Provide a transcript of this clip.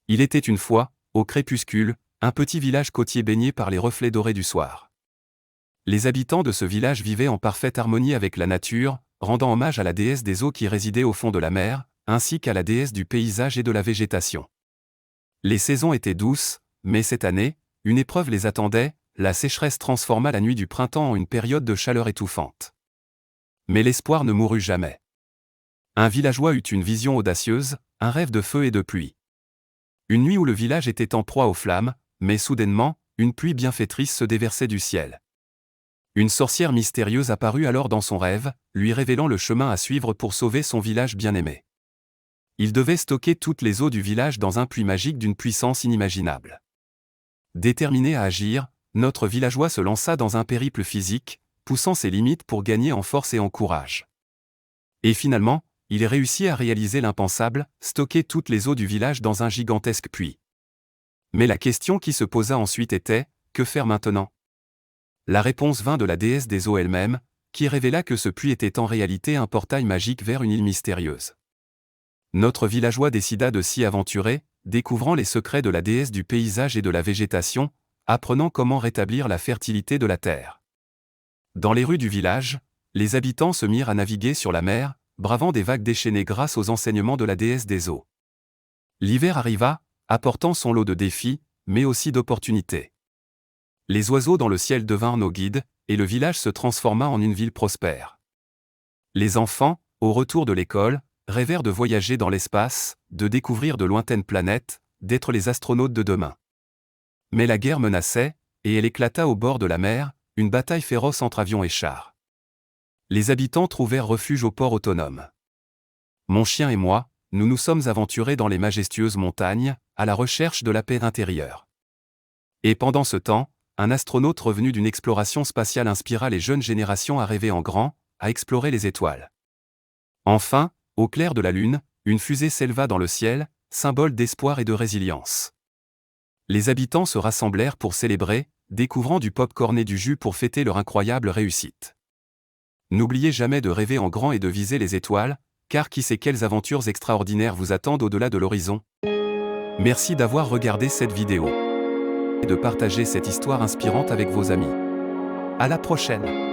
Il était une fois, au crépuscule, un petit village côtier baigné par les reflets dorés du soir. Les habitants de ce village vivaient en parfaite harmonie avec la nature, rendant hommage à la déesse des eaux qui résidait au fond de la mer, ainsi qu'à la déesse du paysage et de la végétation. Les saisons étaient douces, mais cette année, une épreuve les attendait, la sécheresse transforma la nuit du printemps en une période de chaleur étouffante. Mais l'espoir ne mourut jamais. Un villageois eut une vision audacieuse, un rêve de feu et de pluie. Une nuit où le village était en proie aux flammes, mais soudainement, une pluie bienfaitrice se déversait du ciel. Une sorcière mystérieuse apparut alors dans son rêve, lui révélant le chemin à suivre pour sauver son village bien-aimé. Il devait stocker toutes les eaux du village dans un puits magique d'une puissance inimaginable. Déterminé à agir, notre villageois se lança dans un périple physique, poussant ses limites pour gagner en force et en courage. Et finalement, il réussit à réaliser l'impensable, stocker toutes les eaux du village dans un gigantesque puits. Mais la question qui se posa ensuite était, que faire maintenant ? La réponse vint de la déesse des eaux elle-même, qui révéla que ce puits était en réalité un portail magique vers une île mystérieuse. Notre villageois décida de s'y aventurer, découvrant les secrets de la déesse du paysage et de la végétation, apprenant comment rétablir la fertilité de la terre. Dans les rues du village, les habitants se mirent à naviguer sur la mer, bravant des vagues déchaînées grâce aux enseignements de la déesse des eaux. L'hiver arriva, apportant son lot de défis, mais aussi d'opportunités. Les oiseaux dans le ciel devinrent nos guides, et le village se transforma en une ville prospère. Les enfants, au retour de l'école, rêvèrent de voyager dans l'espace, de découvrir de lointaines planètes, d'être les astronautes de demain. Mais la guerre menaçait, et elle éclata au bord de la mer, une bataille féroce entre avions et chars. Les habitants trouvèrent refuge au port autonome. Mon chien et moi, nous nous sommes aventurés dans les majestueuses montagnes, à la recherche de la paix intérieure. Et pendant ce temps, un astronaute revenu d'une exploration spatiale inspira les jeunes générations à rêver en grand, à explorer les étoiles. Enfin, au clair de la lune, une fusée s'éleva dans le ciel, symbole d'espoir et de résilience. Les habitants se rassemblèrent pour célébrer, découvrant du pop-corn et du jus pour fêter leur incroyable réussite. N'oubliez jamais de rêver en grand et de viser les étoiles, car qui sait quelles aventures extraordinaires vous attendent au-delà de l'horizon. Merci d'avoir regardé cette vidéo et de partager cette histoire inspirante avec vos amis. À la prochaine!